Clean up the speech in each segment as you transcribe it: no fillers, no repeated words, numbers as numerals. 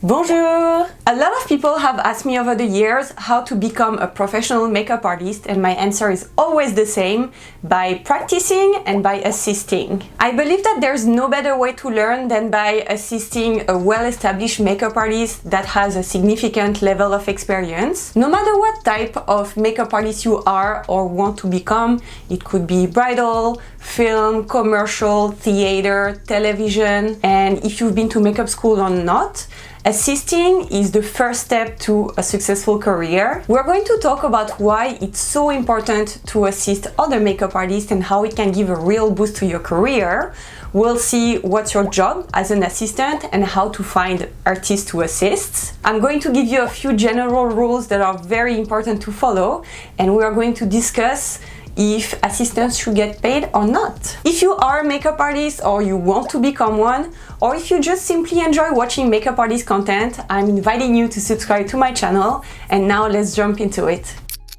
Bonjour! A lot of people have asked me over the years how to become a professional makeup artist, and my answer is always the same: by practicing and by assisting. I believe that there's no better way to learn than by assisting a well-established makeup artist that has a significant level of experience. No matter what type of makeup artist you are or want to become, it could be bridal, film, commercial, theater, television, and if you've been to makeup school or not, assisting is the first step to a successful career. We're going to talk about why it's so important to assist other makeup artists and how it can give a real boost to your career. We'll see what's your job as an assistant and how to find artists to assist. I'm going to give you a few general rules that are very important to follow, and we are going to discuss if assistants should get paid or not. If you are a makeup artist or you want to become one, or if you just simply enjoy watching makeup artist content, I'm inviting you to subscribe to my channel, and now let's jump into it.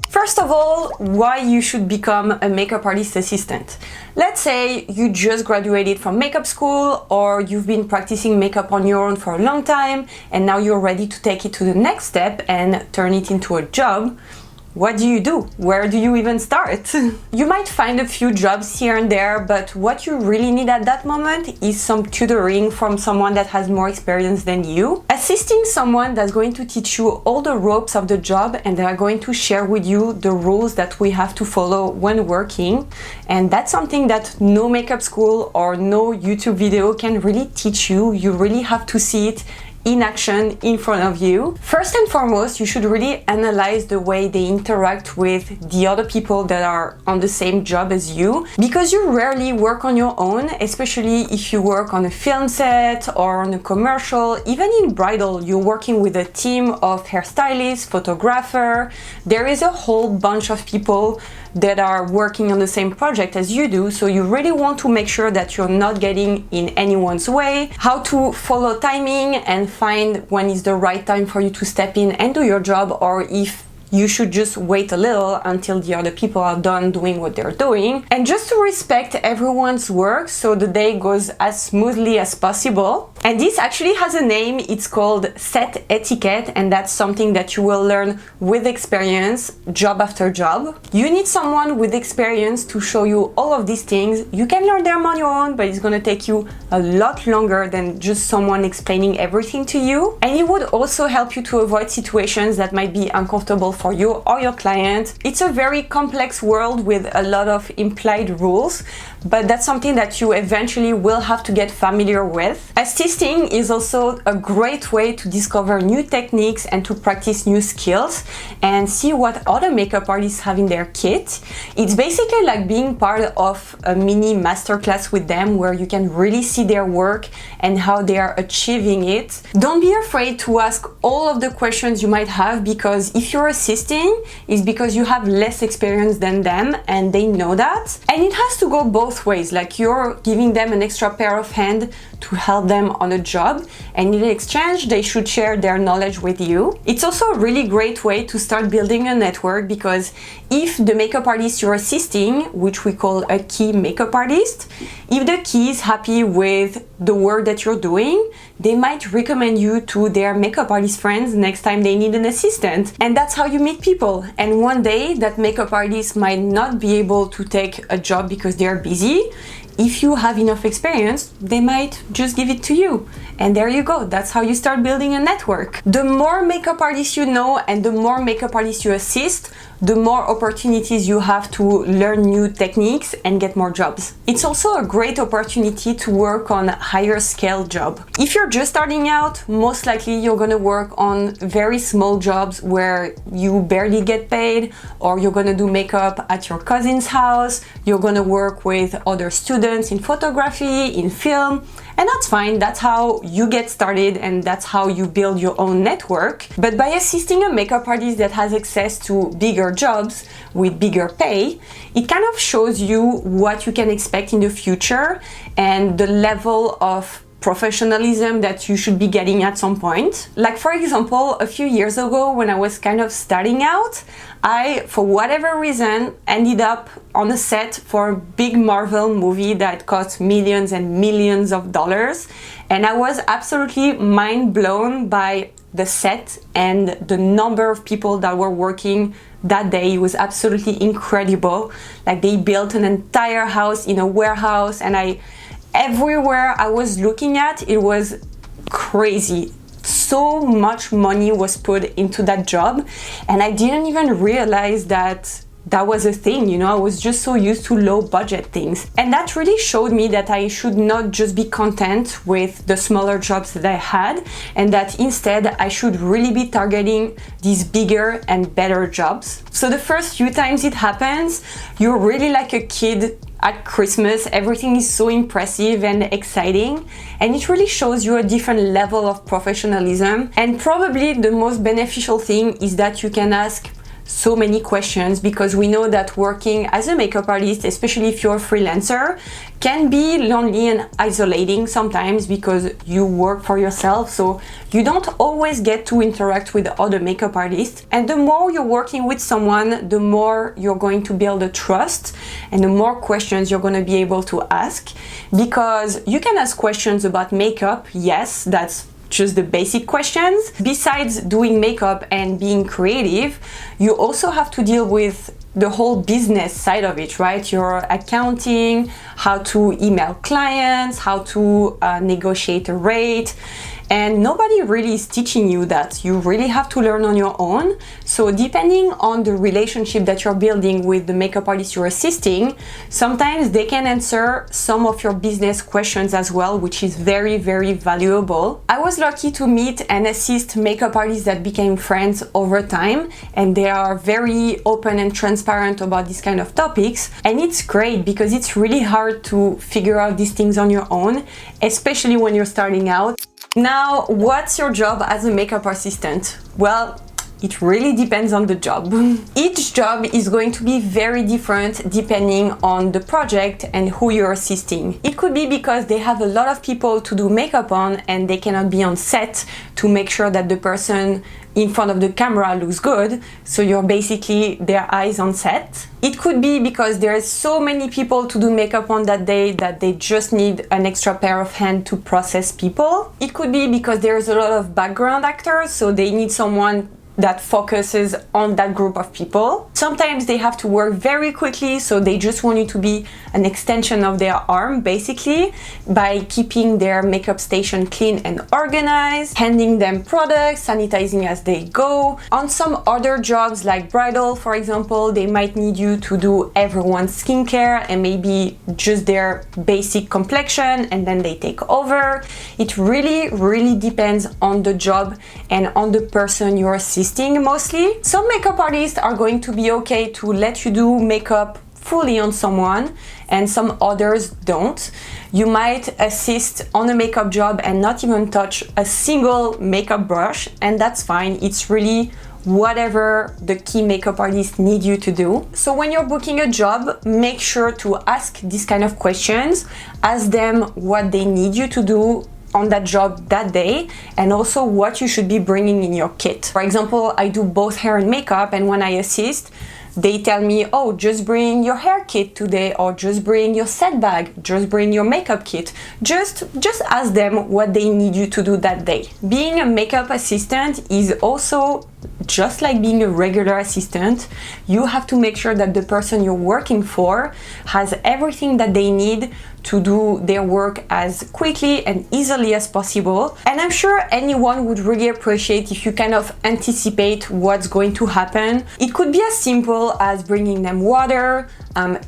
First of all, why you should become a makeup artist assistant. Let's say you just graduated from makeup school, or you've been practicing makeup on your own for a long time and now you're ready to take it to the next step and turn it into a job. What do you do? Where do you even start? You might find a few jobs here and there, but what you really need at that moment is some tutoring from someone that has more experience than you. Assisting someone that's going to teach you all the ropes of the job, and they are going to share with you the rules that we have to follow when working. And that's something that no makeup school or no YouTube video can really teach you. You really have to see it in action in front of you. First and foremost, you should really analyze the way they interact with the other people that are on the same job as you, because you rarely work on your own, especially if you work on a film set or on a commercial. Even in bridal, you're working with a team of hairstylists, photographer. There is a whole bunch of people that are working on the same project as you do, so you really want to make sure that you're not getting in anyone's way. How to follow timing and find when is the right time for you to step in and do your job, or if you should just wait a little until the other people are done doing what they're doing. And just to respect everyone's work so the day goes as smoothly as possible. And this actually has a name, it's called set etiquette, and that's something that you will learn with experience, job after job. You need someone with experience to show you all of these things. You can learn them on your own, but it's gonna take you a lot longer than just someone explaining everything to you. And it would also help you to avoid situations that might be uncomfortable for you or your client. It's a very complex world with a lot of implied rules, but that's something that you eventually will have to get familiar with. Assisting is also a great way to discover new techniques and to practice new skills and see what other makeup artists have in their kit. It's basically like being part of a mini masterclass with them, where you can really see their work and how they are achieving it. Don't be afraid to ask all of the questions you might have, because if you're assisting, it's because you have less experience than them and they know that. And it has to go both ways, like you're giving them an extra pair of hands to help them on a job, and in exchange they should share their knowledge with you. It's also a really great way to start building a network, because if the makeup artist you're assisting, which we call a key makeup artist, if the key is happy with the work that you're doing, they might recommend you to their makeup artist friends next time they need an assistant. And that's how you meet people. And one day that makeup artist might not be able to take a job because they're busy. If you have enough experience, they might just give it to you. And there you go, that's how you start building a network. The more makeup artists you know and the more makeup artists you assist, the more opportunities you have to learn new techniques and get more jobs. It's also a great opportunity to work on higher scale job. If you're just starting out, most likely you're gonna work on very small jobs where you barely get paid, or you're gonna do makeup at your cousin's house, you're gonna work with other students in photography, in film, and that's fine. That's how you get started and that's how you build your own network. But by assisting a makeup artist that has access to bigger jobs with bigger pay, it kind of shows you what you can expect in the future and the level of professionalism that you should be getting at some point. Like for example, a few years ago when I was kind of starting out, I, for whatever reason, ended up on a set for a big Marvel movie that cost millions and millions of dollars. And I was absolutely mind blown by the set and the number of people that were working that day. It was absolutely incredible. Like, they built an entire house in a warehouse, and everywhere I was looking at, it was crazy. So much money was put into that job, and I didn't even realize that that was a thing, you know. I was just so used to low budget things. And that really showed me that I should not just be content with the smaller jobs that I had, and that instead I should really be targeting these bigger and better jobs. So the first few times it happens, you're really like a kid at Christmas. Everything is so impressive and exciting, and it really shows you a different level of professionalism. And probably the most beneficial thing is that you can ask so many questions, because we know that working as a makeup artist, especially if you're a freelancer, can be lonely and isolating sometimes, because you work for yourself, so you don't always get to interact with other makeup artists. And the more you're working with someone, the more you're going to build a trust, and the more questions you're going to be able to ask, because you can ask questions about makeup. Yes, that's just the basic questions. Besides doing makeup and being creative, you also have to deal with the whole business side of it, right? Your accounting, how to email clients, how to negotiate a rate. And nobody really is teaching you that. You really have to learn on your own. So depending on the relationship that you're building with the makeup artist you're assisting, sometimes they can answer some of your business questions as well, which is very, very valuable. I was lucky to meet and assist makeup artists that became friends over time, and they are very open and transparent about these kind of topics. And it's great, because it's really hard to figure out these things on your own, especially when you're starting out. Now, what's your job as a makeup assistant? Well, it really depends on the job. Each job is going to be very different depending on the project and who you're assisting. It could be because they have a lot of people to do makeup on and they cannot be on set to make sure that the person in front of the camera looks good, so you're basically their eyes on set. It could be because there's so many people to do makeup on that day that they just need an extra pair of hands to process people. It could be because there's a lot of background actors, so they need someone that focuses on that group of people. Sometimes they have to work very quickly, so they just want you to be an extension of their arm, basically, by keeping their makeup station clean and organized, handing them products, sanitizing as they go. On some other jobs, like bridal, for example, they might need you to do everyone's skincare and maybe just their basic complexion, and then they take over. It really, really depends on the job and on the person you're assisting mostly. Some makeup artists are going to be okay to let you do makeup fully on someone, and some others don't. You might assist on a makeup job and not even touch a single makeup brush, and that's fine. It's really whatever the key makeup artists need you to do. So when you're booking a job, make sure to ask these kind of questions. Ask them what they need you to do on that job that day, and also what you should be bringing in your kit. For example, I do both hair and makeup, and when I assist, they tell me, oh, just bring your hair kit today, or just bring your set bag, just bring your makeup kit. Just ask them what they need you to do that day. Being a makeup assistant is also just like being a regular assistant. You have to make sure that the person you're working for has everything that they need to do their work as quickly and easily as possible. And I'm sure anyone would really appreciate if you kind of anticipate what's going to happen. It could be as simple as bringing them water,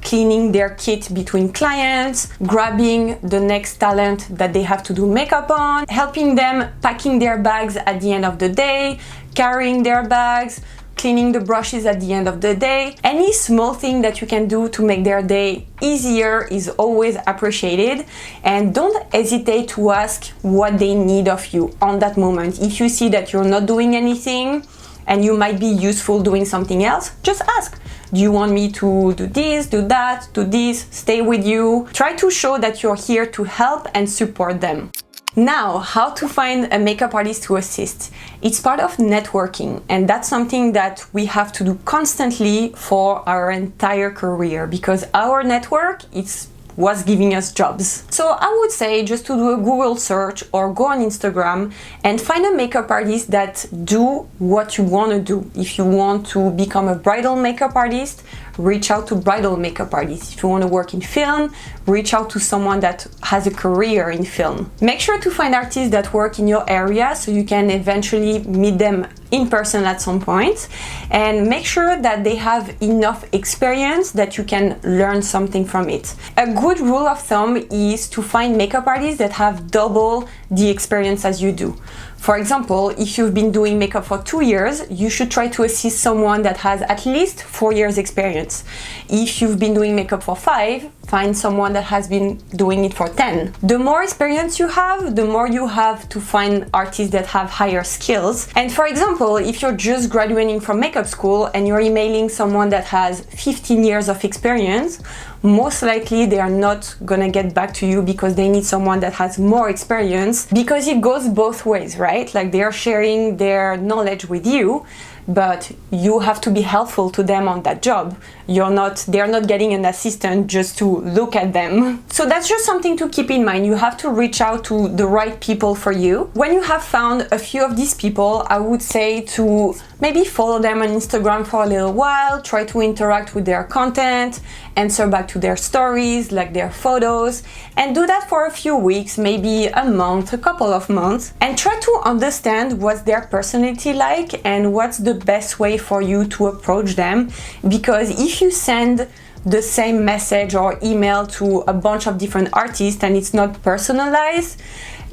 cleaning their kit between clients, grabbing the next talent that they have to do makeup on, helping them packing their bags at the end of the day, carrying their bags, cleaning the brushes at the end of the day. Any small thing that you can do to make their day easier is always appreciated. And don't hesitate to ask what they need of you on that moment. If you see that you're not doing anything and you might be useful doing something else, just ask. Do you want me to do this, do that, do this, stay with you? Try to show that you're here to help and support them. Now, how to find a makeup artist to assist. It's part of networking, and that's something that we have to do constantly for our entire career, because our network is was giving us jobs. So I would say just to do a Google search or go on Instagram and find a makeup artist that do what you want to do. If you want to become a bridal makeup artist, reach out to bridal makeup artists. If you want to work in film, reach out to someone that has a career in film. Make sure to find artists that work in your area so you can eventually meet them in person at some point, and make sure that they have enough experience that you can learn something from it. A good rule of thumb is to find makeup artists that have double the experience as you do. For example, if you've been doing makeup for 2 years, you should try to assist someone that has at least 4 years experience. If you've been doing makeup for 5, find someone that has been doing it for 10. The more experience you have, the more you have to find artists that have higher skills. And for example, if you're just graduating from makeup school and you're emailing someone that has 15 years of experience, most likely they are not gonna get back to you because they need someone that has more experience, because it goes both ways, right? Like, they are sharing their knowledge with you, but you have to be helpful to them on that job. They're not getting an assistant just to look at them. So that's just something to keep in mind. You have to reach out to the right people for you. When you have found a few of these people, I would say to maybe follow them on Instagram for a little while, try to interact with their content, answer back to their stories, like their photos, and do that for a few weeks, maybe a month, a couple of months, and try to understand what's their personality like and what's the best way for you to approach them. Because if you send the same message or email to a bunch of different artists and it's not personalized,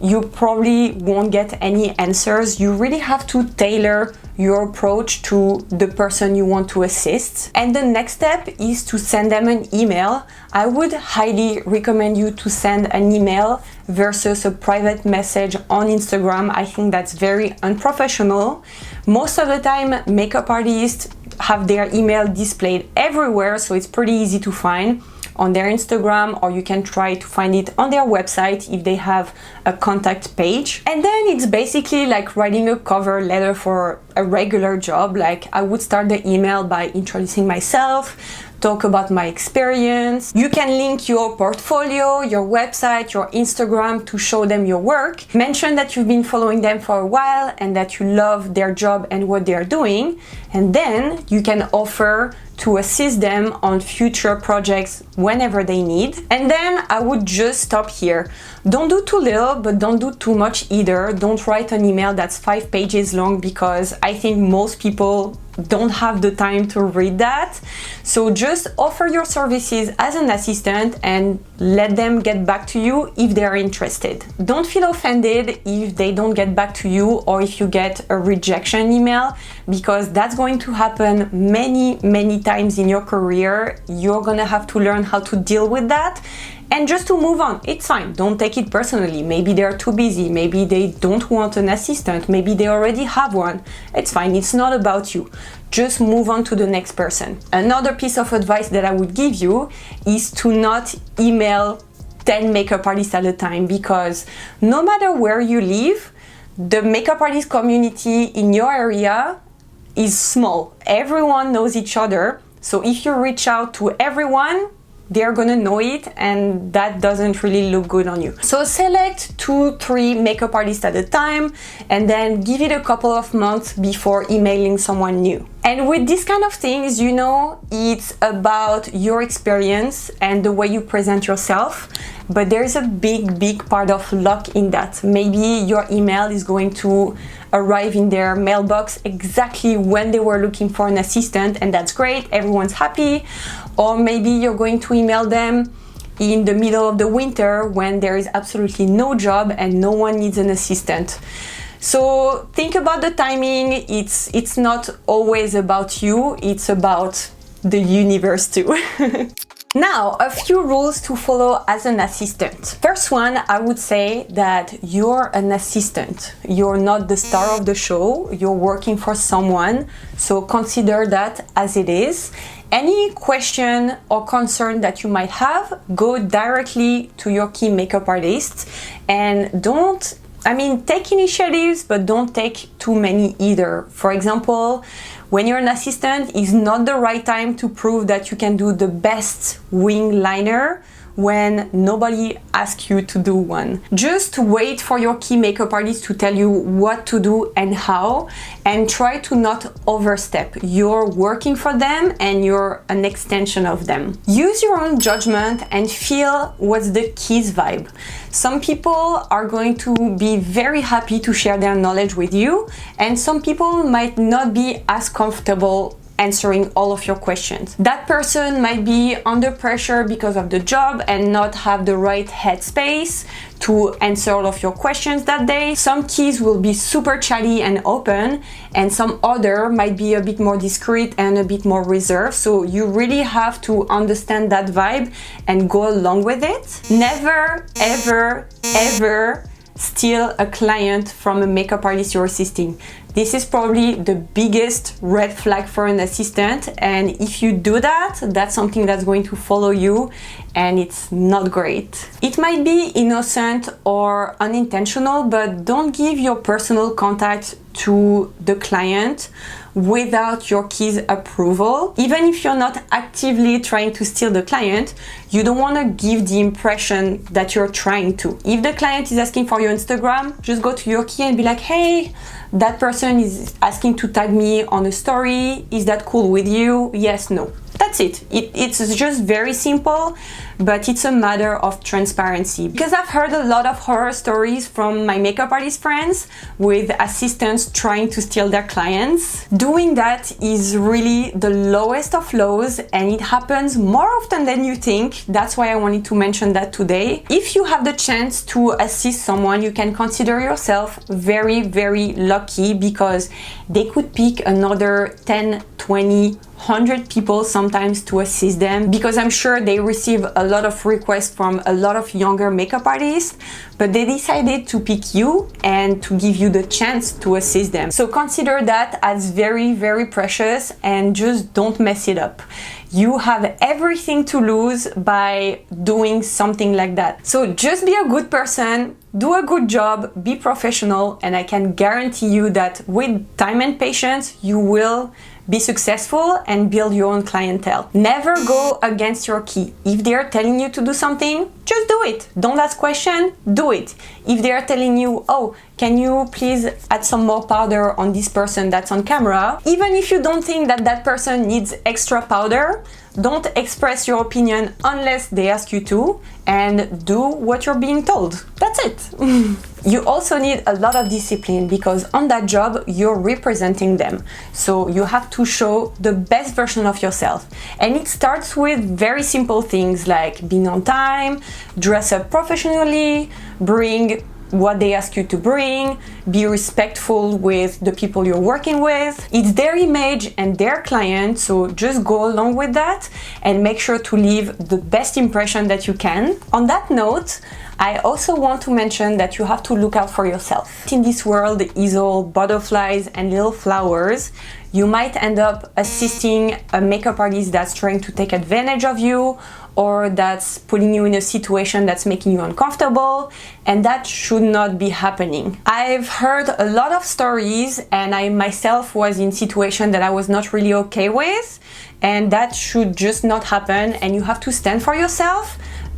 you probably won't get any answers. You really have to tailor your approach to the person you want to assist. And the next step is to send them an email. I would highly recommend you to send an email versus a private message on Instagram. I think that's very unprofessional. Most of the time, makeup artists have their email displayed everywhere, so it's pretty easy to find on their Instagram, or you can try to find it on their website if they have a contact page. And then it's basically like writing a cover letter for a regular job. Like, I would start the email by introducing myself, talk about my experience. You can link your portfolio, your website, your Instagram to show them your work. Mention that you've been following them for a while and that you love their job and what they're doing. And then you can offer to assist them on future projects whenever they need. And then I would just stop here. Don't do too little, but don't do too much either. Don't write an email that's 5 pages long, because I think most people don't have the time to read that. So just offer your services as an assistant and let them get back to you if they're interested. Don't feel offended if they don't get back to you or if you get a rejection email, because that's going to happen many times in your career. You're gonna have to learn how to deal with that and just to move on. It's fine. Don't take it personally. Maybe they're too busy. Maybe they don't want an assistant. Maybe they already have one. It's fine. It's not about you. Just move on to the next person. Another piece of advice that I would give you is to not email 10 makeup artists at a time, because no matter where you live, the makeup artist community in your area is small. Everyone knows each other. So if you reach out to everyone, they're gonna know it, and that doesn't really look good on you. So select 2-3 makeup artists at a time and then give it a couple of months before emailing someone new. And with these kind of things, you know, it's about your experience and the way you present yourself, but there's a big part of luck in that. Maybe your email is going to arrive in their mailbox exactly when they were looking for an assistant, and that's great, everyone's happy. Or maybe you're going to email them in the middle of the winter when there is absolutely no job and no one needs an assistant. So think about the timing. It's not always about you, it's about the universe too. Now, a few rules to follow as an assistant. First one, I would say that you're an assistant. You're not the star of the show. You're working for someone. So consider that as it is. Any question or concern that you might have, go directly to your key makeup artist, and take initiatives, but don't take too many either. For example, when you're an assistant, it's not the right time to prove that you can do the best wing liner when nobody asks you to do one. Just wait for your key makeup artist to tell you what to do and how, and try to not overstep. You're working for them and you're an extension of them. Use your own judgment and feel what's the key's vibe. Some people are going to be very happy to share their knowledge with you, and some people might not be as comfortable answering all of your questions. That person might be under pressure because of the job and not have the right headspace to answer all of your questions that day. Some keys will be super chatty and open, and some other might be a bit more discreet and a bit more reserved. So you really have to understand that vibe and go along with it. Never, ever, ever steal a client from a makeup artist you're assisting. This is probably the biggest red flag for an assistant, and if you do that, that's something that's going to follow you, and it's not great. It might be innocent or unintentional, but don't give your personal contact to the client without your key's approval. Even if you're not actively trying to steal the client, you don't want to give the impression that you're trying to. If the client is asking for your Instagram, just go to your key and be like, hey, that person is asking to tag me on a story. Is that cool with you? Yes, no. That's it. It's just very simple, but it's a matter of transparency. Because I've heard a lot of horror stories from my makeup artist friends with assistants trying to steal their clients. Doing that is really the lowest of lows, and it happens more often than you think. That's why I wanted to mention that today. If you have the chance to assist someone, you can consider yourself very, very lucky, because they could pick another 10, 20, 100 people sometimes to assist them, because I'm sure they receive a lot of requests from a lot of younger makeup artists, but they decided to pick you and to give you the chance to assist them. So consider that as very, very precious, and just don't mess it up. You have everything to lose by doing something like that. So just be a good person, do a good job, be professional, and I can guarantee you that with time and patience, you will be successful and build your own clientele. Never go against your key. If they are telling you to do something, just do it. Don't ask questions, do it. If they are telling you, oh, can you please add some more powder on this person that's on camera? Even if you don't think that that person needs extra powder, don't express your opinion unless they ask you to, and do what you're being told. That's it. You also need a lot of discipline, because on that job, you're representing them. So you have to show the best version of yourself. And it starts with very simple things like being on time, dress up professionally, bring what they ask you to bring, be respectful with the people you're working with. It's their image and their client, so just go along with that and make sure to leave the best impression that you can. On that note, I also want to mention that you have to look out for yourself. In this world is all butterflies and little flowers. You might end up assisting a makeup artist that's trying to take advantage of you, or that's putting you in a situation that's making you uncomfortable, and that should not be happening. I've heard a lot of stories, and I myself was in situations that I was not really okay with, and that should just not happen, and you have to stand for yourself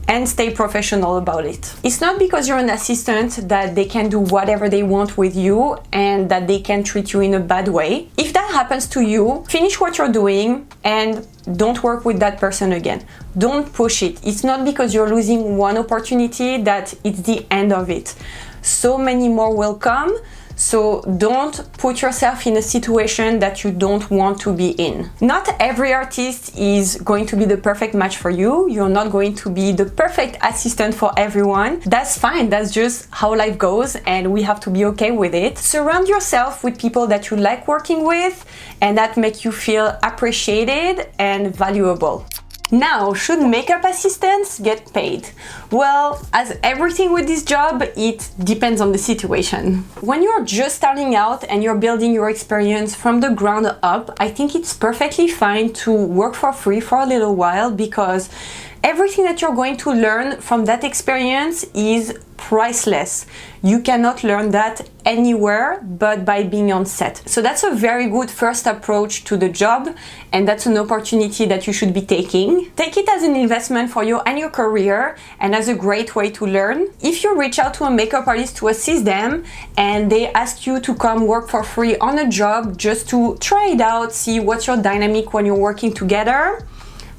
and stay professional about it. It's not because you're an assistant that they can do whatever they want with you and that they can treat you in a bad way. If that happens to you, finish what you're doing and don't work with that person again. Don't push it. It's not because you're losing one opportunity that it's the end of it. So many more will come. So don't put yourself in a situation that you don't want to be in. Not every artist is going to be the perfect match for you. You're not going to be the perfect assistant for everyone. That's fine. That's just how life goes, and we have to be okay with it. Surround yourself with people that you like working with and that make you feel appreciated and valuable. Now, should makeup assistants get paid? Well, as everything with this job, it depends on the situation. When you're just starting out and you're building your experience from the ground up, I think it's perfectly fine to work for free for a little while, because Everything that you're going to learn from that experience is priceless. You cannot learn that anywhere but by being on set. So that's a very good first approach to the job, and that's an opportunity that you should be taking. Take it as an investment for you and your career, and as a great way to learn. If you reach out to a makeup artist to assist them and they ask you to come work for free on a job just to try it out, see what's your dynamic when you're working together,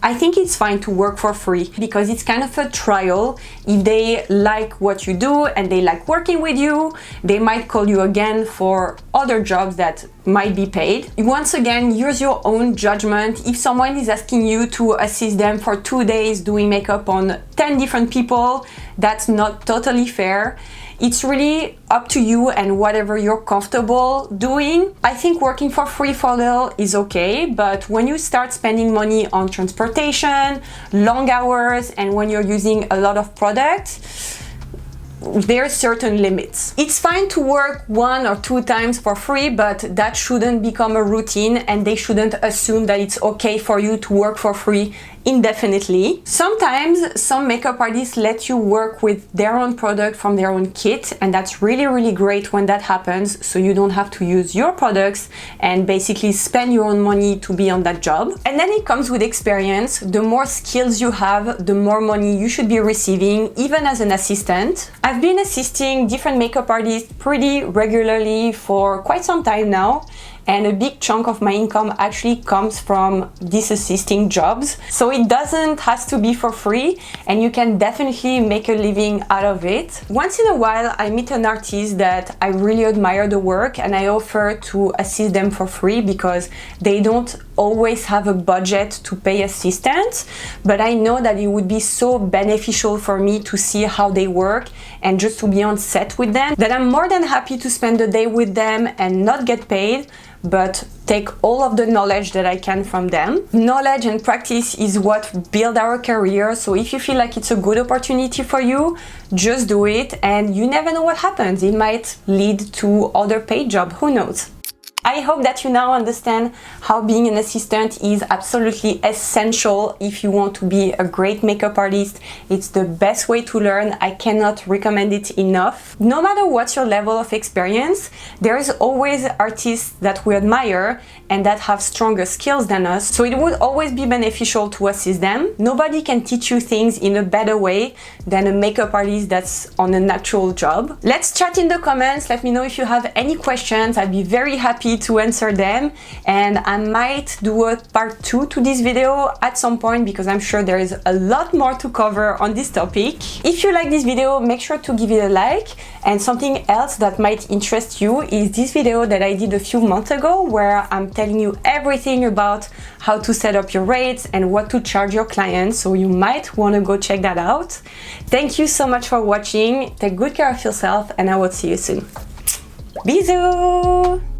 I think it's fine to work for free because it's kind of a trial. If they like what you do and they like working with you, they might call you again for other jobs that might be paid. Once again, use your own judgment. If someone is asking you to assist them for 2 days doing makeup on 10 different people, that's not totally fair. It's really up to you and whatever you're comfortable doing. I think working for free for a little is okay, but when you start spending money on transportation, long hours, and when you're using a lot of products, there are certain limits. It's fine to work 1 or 2 times for free, but that shouldn't become a routine, and they shouldn't assume that it's okay for you to work for free indefinitely. Sometimes some makeup artists let you work with their own product from their own kit, and that's really great when that happens, so you don't have to use your products and basically spend your own money to be on that job. And then it comes with experience. The more skills you have, the more money you should be receiving, even as an assistant. I've been assisting different makeup artists pretty regularly for quite some time now, and a big chunk of my income actually comes from these assisting jobs. So it doesn't have to be for free, and you can definitely make a living out of it. Once in a while, I meet an artist that I really admire the work, and I offer to assist them for free because they don't always have a budget to pay assistants, but I know that it would be so beneficial for me to see how they work and just to be on set with them, that I'm more than happy to spend the day with them and not get paid, but take all of the knowledge that I can from them. Knowledge and practice is what build our career, so if you feel like it's a good opportunity for you, just do it, and you never know what happens. It might lead to other paid job, who knows? I hope that you now understand how being an assistant is absolutely essential if you want to be a great makeup artist. It's the best way to learn. I cannot recommend it enough. No matter what's your level of experience, there is always artists that we admire and that have stronger skills than us, so it would always be beneficial to assist them. Nobody can teach you things in a better way than a makeup artist that's on a natural job. Let's chat in the comments. Let me know if you have any questions. I'd be very happy to answer them, and I might do a part 2 to this video at some point because I'm sure there is a lot more to cover on this topic. If you like this video, make sure to give it a like, and something else that might interest you is this video that I did a few months ago where I'm telling you everything about how to set up your rates and what to charge your clients, so you might want to go check that out. Thank you so much for watching. Take good care of yourself, and I will see you soon. Bisous!